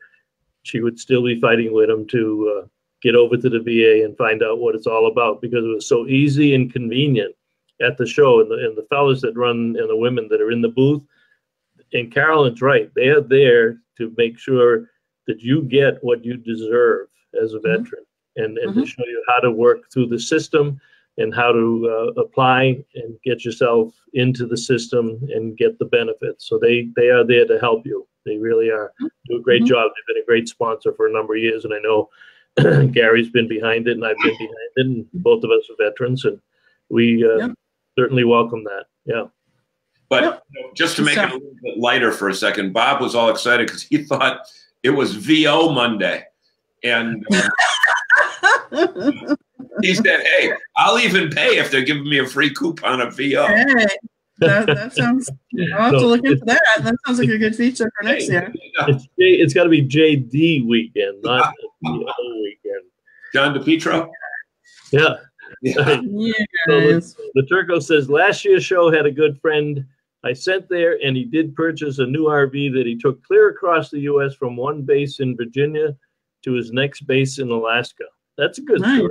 she would still be fighting with him to get over to the VA and find out what it's all about, because it was so easy and convenient at the show. And the fellas that run and the women that are in the booth, and Carolyn's right, they are there to make sure that you get what you deserve as a veteran, and to show you how to work through the system and how to apply and get yourself into the system and get the benefits. So they are there to help you. They really are. Do a great job. They've been a great sponsor for a number of years, and I know Gary's been behind it, and I've been behind it, and both of us are veterans, and we certainly welcome that. Yeah. But just to make it a little bit lighter for a second, Bob was all excited because he thought it was VO Monday, and he said, "Hey, I'll even pay if they're giving me a free coupon of VO." Hey. That sounds, I'll have to look into that. That sounds like a good feature for next year. It's got to be JD weekend, not VO weekend. John DePietro? Yeah. Yeah. So the Turco says, last year's show had a good friend I sent there, and he did purchase a new RV that he took clear across the U.S. from one base in Virginia to his next base in Alaska. That's a good story.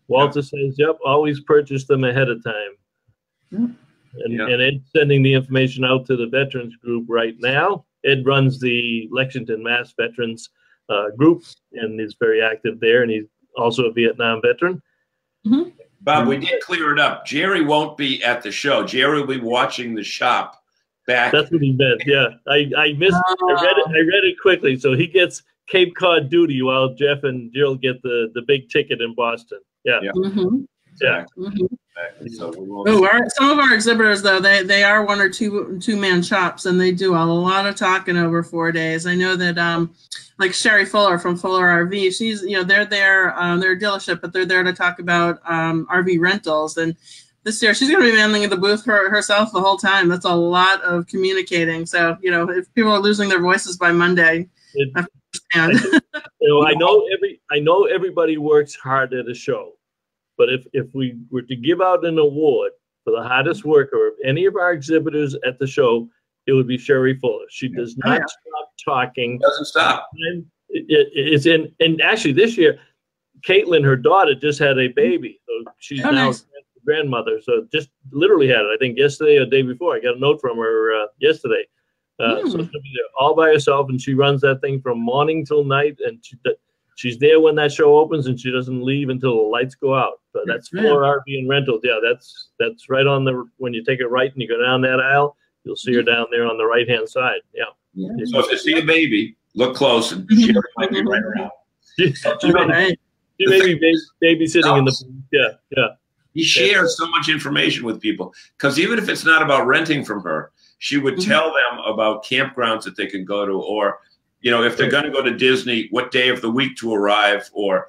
Walter says, yep, always purchase them ahead of time. And Ed's sending the information out to the Veterans Group right now. Ed runs the Lexington, Mass Veterans Group, and is very active there, and he's also a Vietnam veteran. Bob, we did clear it up. Jerry won't be at the show. Jerry will be watching the shop back. That's what he meant, yeah. I missed I read it quickly. So he gets Cape Cod duty while Jeff and Jill get the big ticket in Boston. Yeah. Exactly. So some of our exhibitors, though, they are one or two-man shops, and they do a lot of talking over 4 days. I know that like Sherry Fuller from Fuller RV, she's they're there, they're a dealership, but they're there to talk about RV rentals. And this year she's going to be manning the booth herself the whole time. That's a lot of communicating. So if people are losing their voices by Monday, I know everybody works hard at a show. But if we were to give out an award for the hardest worker of any of our exhibitors at the show, it would be Sherry Fuller. She does not stop talking. Doesn't stop. And actually this year, Caitlin, her daughter, just had a baby. So she's now grandmother. So just literally had it, I think, yesterday or the day before. I got a note from her yesterday. So she'll be there all by herself, and she runs that thing from morning till night, and she's there when that show opens, and she doesn't leave until the lights go out. But that's for RV and rentals. Yeah, that's right on the, when you take it right and you go down that aisle, you'll see her down there on the right-hand side. Yeah. So if you see a baby, look close, and she might be right around. She may be babysitting in the, yeah. He shares so much information with people, because even if it's not about renting from her, she would tell them about campgrounds that they can go to, or, you know, if they're going to go to Disney, what day of the week to arrive, or,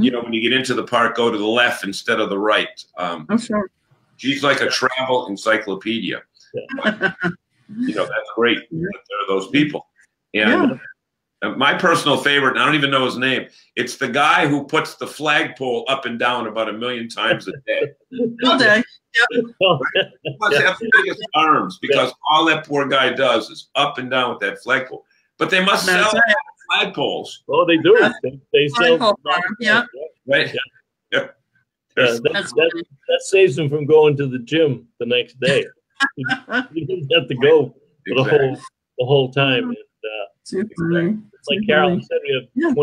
you know, when you get into the park, go to the left instead of the right. Sure. She's like a travel encyclopedia. But, you know, that's great that there are those people. And my personal favorite, and I don't even know his name, it's the guy who puts the flagpole up and down about 1 million times a day. All day. He must have the biggest arms, because all that poor guy does is up and down with that flagpole. But they must sell flagpoles. Oh, they do. They sell. Right. That saves them from going to the gym the next day. You don't have to go for the whole time. And, like Carolyn said, we have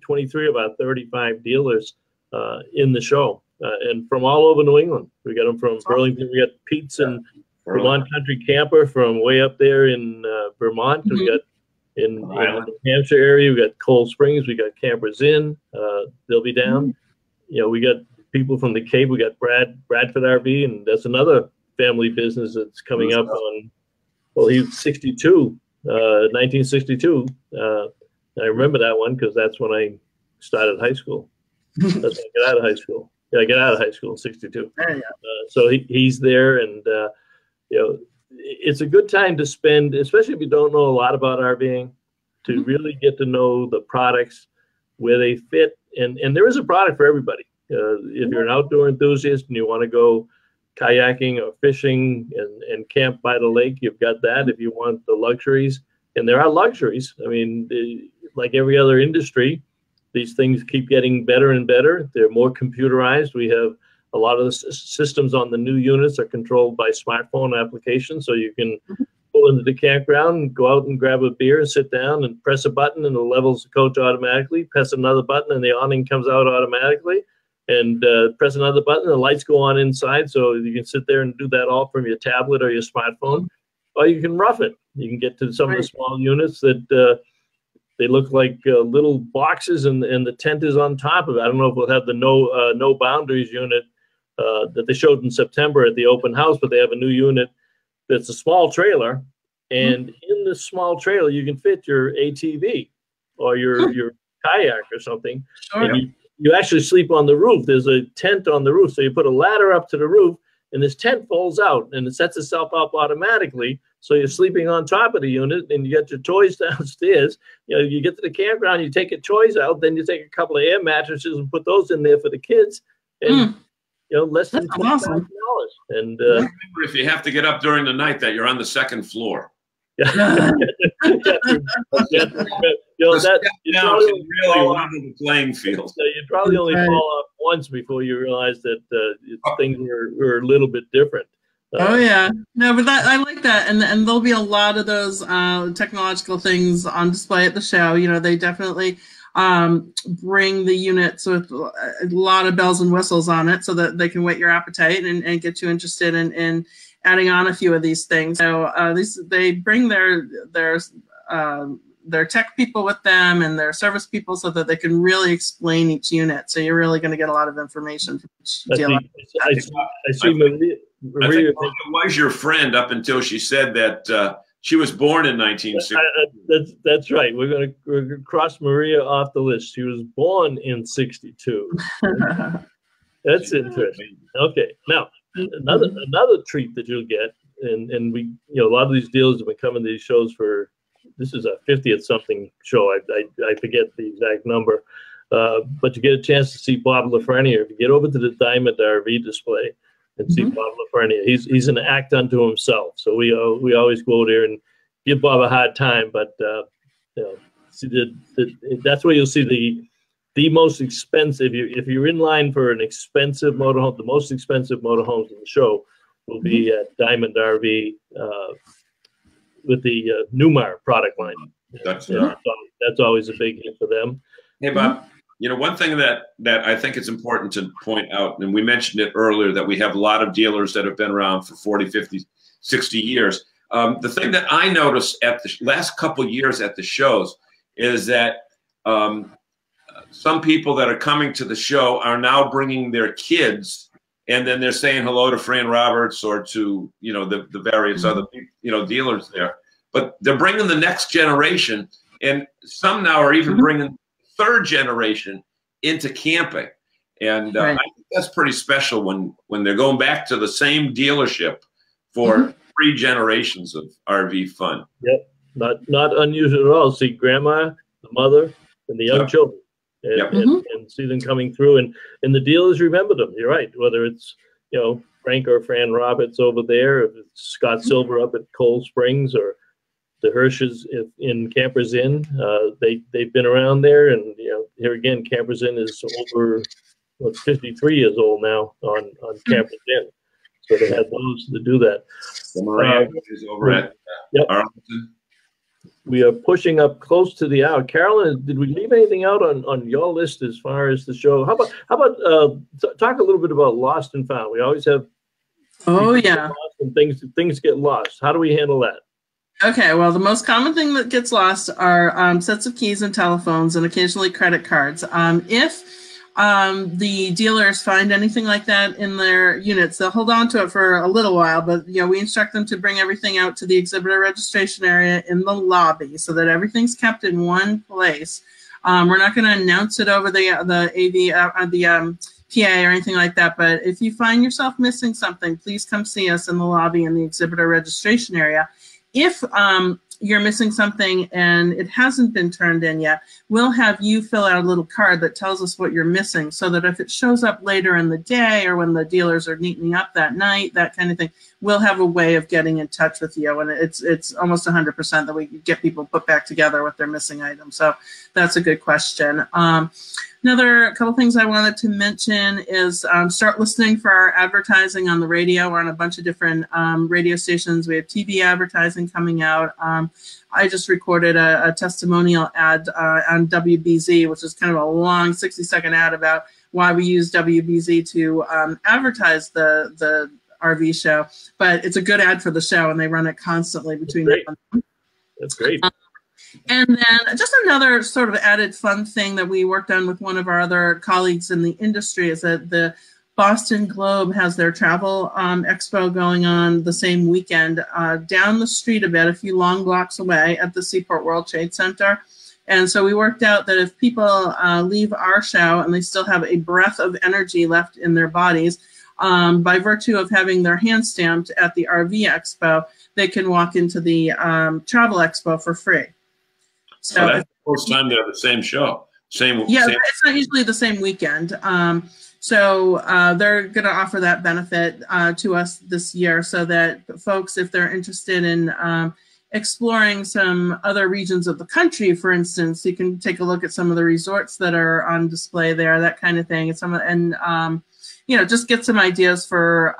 23 of our 35 dealers in the show, and from all over New England. We got them from Burlington. We got Pete's and Vermont Country Camper from way up there in Vermont. We got in the New Hampshire area. We got Cold Springs. We got Campers Inn. They'll be down. You know, we got people from the Cape. We got Bradford RV, and that's another family business that's coming up on. Well, he's 62. 1962. I remember that one because that's when I started high school. That's when I got out of high school. Yeah, I got out of high school in 62. So he's there, and you know, it's a good time to spend, especially if you don't know a lot about RVing, to really get to know the products, where they fit, and there is a product for everybody. If you're an outdoor enthusiast and you want to go kayaking or fishing and camp by the lake, you've got that. If you want the luxuries, and there are luxuries, I mean, like every other industry, these things keep getting better and better. They're more computerized. We have a lot of the systems on the new units are controlled by smartphone applications, so you can pull into the campground and go out and grab a beer and sit down and press a button, and it levels the coach automatically. Press another button and the awning comes out automatically. And press another button, the lights go on inside, so you can sit there and do that all from your tablet or your smartphone. Or you can rough it. You can get to some of the small units that they look like little boxes, and the tent is on top of it. I don't know if we'll have the no boundaries unit that they showed in September at the open house, but they have a new unit that's a small trailer, and in the small trailer you can fit your ATV or your kayak or something. And you actually sleep on the roof. There's a tent on the roof. So you put a ladder up to the roof, and this tent folds out, and it sets itself up automatically. So you're sleeping on top of the unit, and you got your toys downstairs. You know, you get to the campground, you take your toys out, then you take a couple of air mattresses and put those in there for the kids. And, you know, less than $20,000. And remember, if you have to get up during the night, that you're on the second floor. You know, that you really level the playing field. So you probably only fall off once before you realize that things were a little bit different. No, but I like that, and there'll be a lot of those technological things on display at the show. You know, they definitely bring the units with a lot of bells and whistles on it, so that they can whet your appetite and get you interested in adding on a few of these things. So they bring their tech people with them and their service people, so that they can really explain each unit. So you're really going to get a lot of information from each dealer. I see Maria. I think it was your friend up until she said that she was born in 1960. That's right. We're going to cross Maria off the list. She was born in 62. That's interesting. Okay, now another treat that you'll get, and we, you know, a lot of these dealers have been coming to these shows for, this is a 50th something show. I forget the exact number, but you get a chance to see Bob Lafreniere. If you get over to the Diamond RV display and see Bob Lafreniere, he's an act unto himself. So we always go there and give Bob a hard time, but you know, see that's where you'll see the most expensive, if you're in line for an expensive motorhome, the most expensive motorhomes in the show will be at Diamond RV with the Newmar product line. That's always a big hit for them. Hey, Bob, you know, one thing that I think it's important to point out, and we mentioned it earlier, that we have a lot of dealers that have been around for 40, 50, 60 years. The thing that I noticed at the last couple years at the shows is that some people that are coming to the show are now bringing their kids, and then they're saying hello to Fran Roberts or to, you know, the various other, you know, dealers there. But they're bringing the next generation, and some now are even bringing third generation into camping. And I think that's pretty special when they're going back to the same dealership for 3 generations of RV fun. Yep, not unusual at all. See grandma, the mother, and the young children. And see them coming through, and the dealers remember them. You're right. Whether it's, you know, Frank or Fran Roberts over there, if it's Scott Silver up at Cold Springs, or the Hirsches in Campers Inn, they've been around there, and you know, here again, Campers Inn is over 53 years old now on Campers Inn, so they had those to do that. The Moran is over at Arlington. We are pushing up close to the hour. Carolyn, did we leave anything out on your list as far as the show? How about talk a little bit about Lost and Found? We always have lost and things get lost. How do we handle that? Okay, well, the most common thing that gets lost are sets of keys and telephones, and occasionally credit cards. If the dealers find anything like that in their units, they'll hold on to it for a little while, but you know, we instruct them to bring everything out to the exhibitor registration area in the lobby so that everything's kept in one place. We're not going to announce it over the AV the PA or anything like that, but if you find yourself missing something, please come see us in the lobby in the exhibitor registration area. If you're missing something and it hasn't been turned in yet, we'll have you fill out a little card that tells us what you're missing, so that if it shows up later in the day or when the dealers are neatening up that night, that kind of thing, we'll have a way of getting in touch with you. And it's almost 100% that we get people put back together with their missing items. So that's a good question. Another couple things I wanted to mention is start listening for our advertising on the radio. We're on a bunch of different radio stations. We have TV advertising coming out. I just recorded a testimonial ad on WBZ, which is kind of a long 60-second ad about why we use WBZ to advertise the RV show. But it's a good ad for the show, and they run it constantly between them. That's great. And then just another sort of added fun thing that we worked on with one of our other colleagues in the industry is that the Boston Globe has their travel expo going on the same weekend down the street a bit, a few long blocks away at the Seaport World Trade Center. And so we worked out that if people leave our show and they still have a breath of energy left in their bodies, by virtue of having their hand stamped at the RV Expo, they can walk into the travel expo for free. So that's the first time they're the same show. Same. It's not usually the same weekend. So they're going to offer that benefit to us this year, so that folks, if they're interested in exploring some other regions of the country, for instance, you can take a look at some of the resorts that are on display there, that kind of thing. And you know, just get some ideas for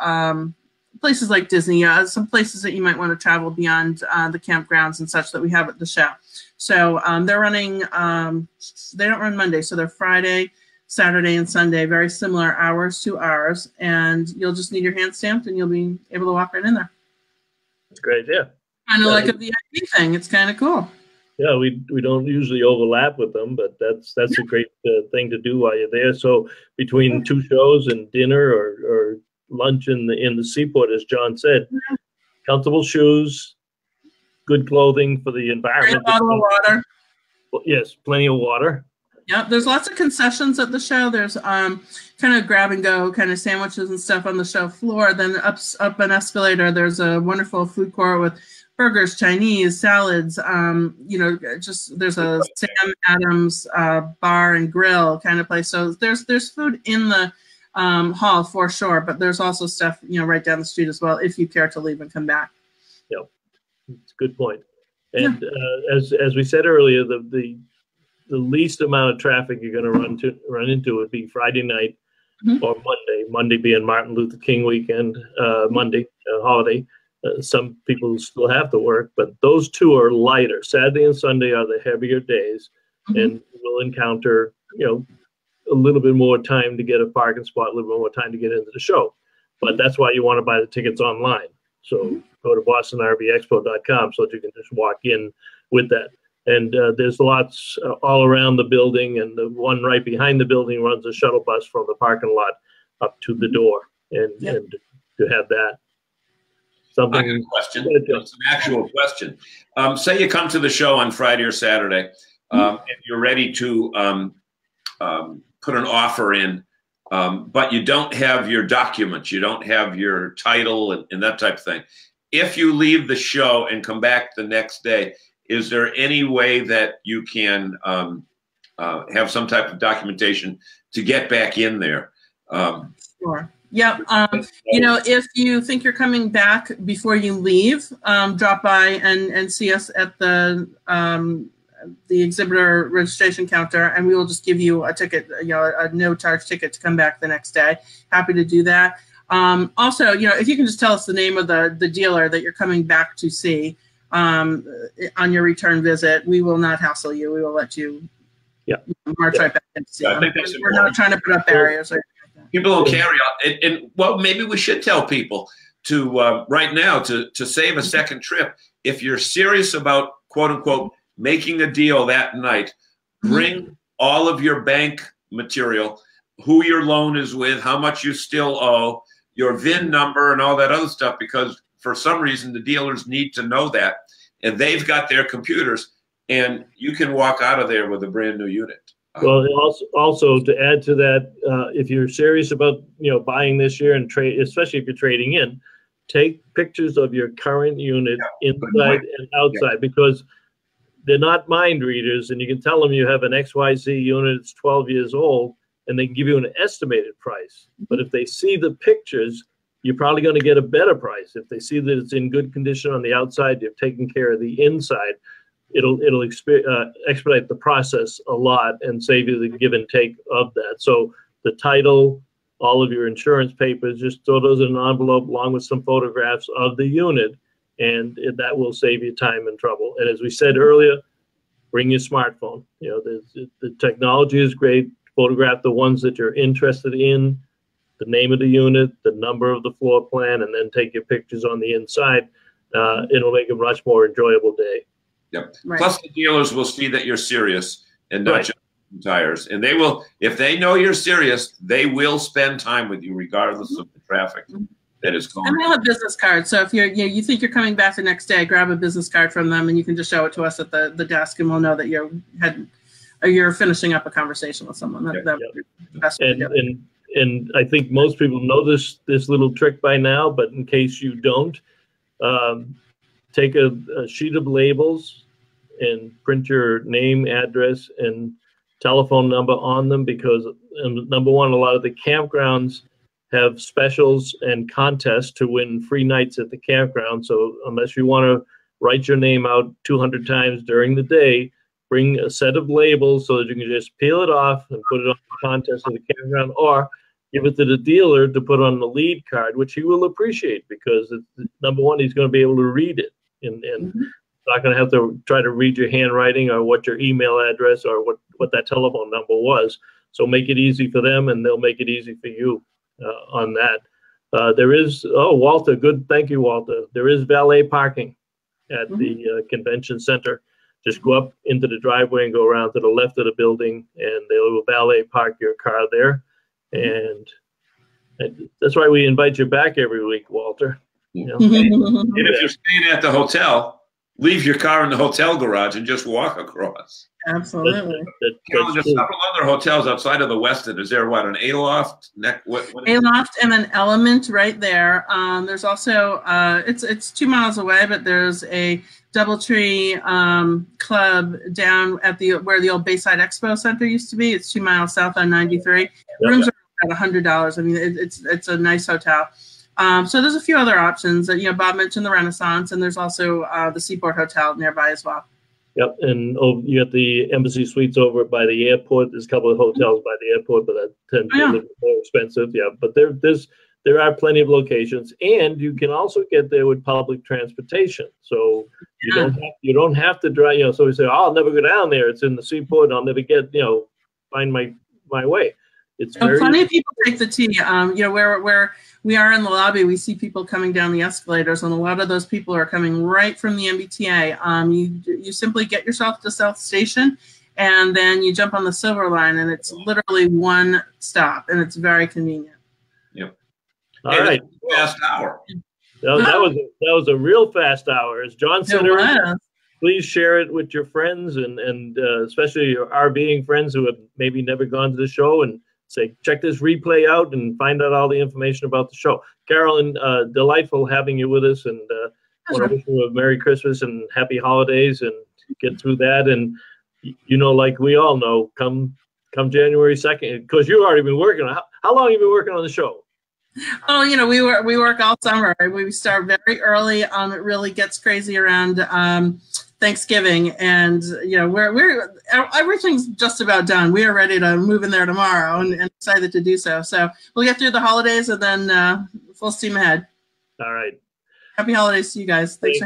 places like Disney, some places that you might want to travel beyond the campgrounds and such that we have at the show. So they're running, they don't run Monday, so they're Friday, Saturday, and Sunday, very similar hours to ours. And you'll just need your hand stamped and you'll be able to walk right in there. That's great, yeah. Kind of like a VIP thing. It's kind of cool. Yeah, we don't usually overlap with them, but that's a great thing to do while you're there. So between 2 shows and dinner or lunch in the Seaport, as John said, comfortable shoes, good clothing for the environment. Great bottle of water. Well, yes, plenty of water. Yeah, there's lots of concessions at the show. There's kind of grab and go kind of sandwiches and stuff on the show floor. Then up an escalator, there's a wonderful food court with burgers, Chinese, salads. You know, just there's a Sam Adams bar and grill kind of place. So there's food in the hall for sure, but there's also stuff, you know, right down the street as well if you care to leave and come back. Yeah, it's a good point. And as we said earlier, the the least amount of traffic you're going to run into would be Friday night or Monday. Monday being Martin Luther King weekend, Monday holiday. Some people still have to work, but those two are lighter. Saturday and Sunday are the heavier days, and we'll encounter, you know, a little bit more time to get a parking spot, a little bit more time to get into the show. But that's why you want to buy the tickets online. So go to bostonrvexpo.com so that you can just walk in with that. And there's lots all around the building, and the one right behind the building runs a shuttle bus from the parking lot up to the door, and to have that. Something. I got a question. It's an actual question. Say you come to the show on Friday or Saturday, and you're ready to put an offer in, but you don't have your documents, you don't have your title and that type of thing. If you leave the show and come back the next day, is there any way that you can have some type of documentation to get back in there? Sure. Yep. You know, if you think you're coming back before you leave, drop by and see us at the exhibitor registration counter, and we will just give you a ticket, you know, a no-charge ticket to come back the next day. Happy to do that. Also, you know, if you can just tell us the name of the dealer that you're coming back to see on your return visit, we will not hassle you. We will let you march right back in to see them. We're not trying to put up barriers. People don't carry on, and well, maybe we should tell people to right now to save a second trip. If you're serious about quote unquote making a deal that night, bring all of your bank material, who your loan is with, how much you still owe, your VIN number, and all that other stuff, because for some reason the dealers need to know that, and they've got their computers, and you can walk out of there with a brand new unit. Well, also to add to that, if you're serious about, you know, buying this year and trade, especially if you're trading in, take pictures of your current unit inside and outside, because they're not mind readers, and you can tell them you have an XYZ unit, it's 12 years old, and they can give you an estimated price. But if they see the pictures, you're probably going to get a better price. If they see that it's in good condition on the outside, you've taken care of the inside, it'll expedite the process a lot and save you the give and take of that. So the title, all of your insurance papers, just throw those in an envelope along with some photographs of the unit, and that will save you time and trouble. And as we said earlier, bring your smartphone. You know, the technology is great. Photograph the ones that you're interested in, the name of the unit, the number of the floor plan, and then take your pictures on the inside. It'll make a much more enjoyable day. Yep. Right. Plus, the dealers will see that you're serious and not just tires. And they will, if they know you're serious, they will spend time with you regardless of the traffic that is going. And we'll have business cards. So if you think you're coming back the next day, grab a business card from them, and you can just show it to us at the desk, and we'll know that you're finishing up a conversation with someone. That would be the best way to do it. And I think most people know this little trick by now, but in case you don't, take a sheet of labels and print your name, address, and telephone number on them, because number one, a lot of the campgrounds have specials and contests to win free nights at the campground. So unless you want to write your name out 200 times during the day, bring a set of labels so that you can just peel it off and put it on the contest of the campground, or give it to the dealer to put on the lead card, which he will appreciate, because number one, he's going to be able to read it, and not going to have to try to read your handwriting or what your email address or what that telephone number was. So make it easy for them, and they'll make it easy for you on that. There is, Walter, good, thank you, Walter. There is valet parking at the convention center. Just go up into the driveway and go around to the left of the building, and they will valet park your car there. And that's why we invite you back every week, Walter. You know? And if you're staying at the hotel, leave your car in the hotel garage and just walk across. Absolutely. There's several other hotels outside of the Westin. Is there what, an Aloft? Aloft and an Element right there. There's also it's 2 miles away, but there's a DoubleTree club down at where the old Bayside Expo Center used to be. It's 2 miles south on 93. Rooms are about $100. I mean, it's a nice hotel. So there's a few other options. Bob mentioned the Renaissance, and there's also the Seaport Hotel nearby as well. Yep, and you got the Embassy Suites over by the airport. There's a couple of hotels by the airport, but that tend to be a little bit more expensive. Yeah, but there are plenty of locations, and you can also get there with public transportation. So you don't have to drive. You know, so we say, oh, I'll never go down there. It's in the seaport. I'll never get find my way. It's plenty of people take the T. Where we are in the lobby, we see people coming down the escalators, and a lot of those people are coming right from the MBTA. You simply get yourself to South Station, and then you jump on the Silver Line, and it's literally one stop, and it's very convenient. Yep. All right. Fast hour. That was a real fast hour. As John said earlier, please share it with your friends and especially your RVing friends who have maybe never gone to the show, and say, check this replay out and find out all the information about the show. Carolyn, delightful having you with us, and want to wish you a Merry Christmas and Happy Holidays, and get through that. And like we all know, come January 2nd, because you've already been working on. How long have you been working on the show? Oh, we work all summer. We start very early. It really gets crazy around Thanksgiving, and we're everything's just about done. We are ready to move in there tomorrow, and excited to do so. So we'll get through the holidays, and then full steam ahead. All right. Happy holidays to you guys. Thank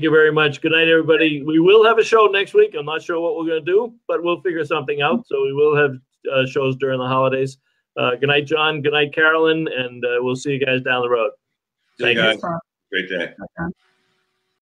you very much. Good night, everybody. We will have a show next week. I'm not sure what we're going to do, but we'll figure something out. So we will have shows during the holidays. Good night, John. Good night, Carolyn, and we'll see you guys down the road. Thank you, guys. Great day. Okay.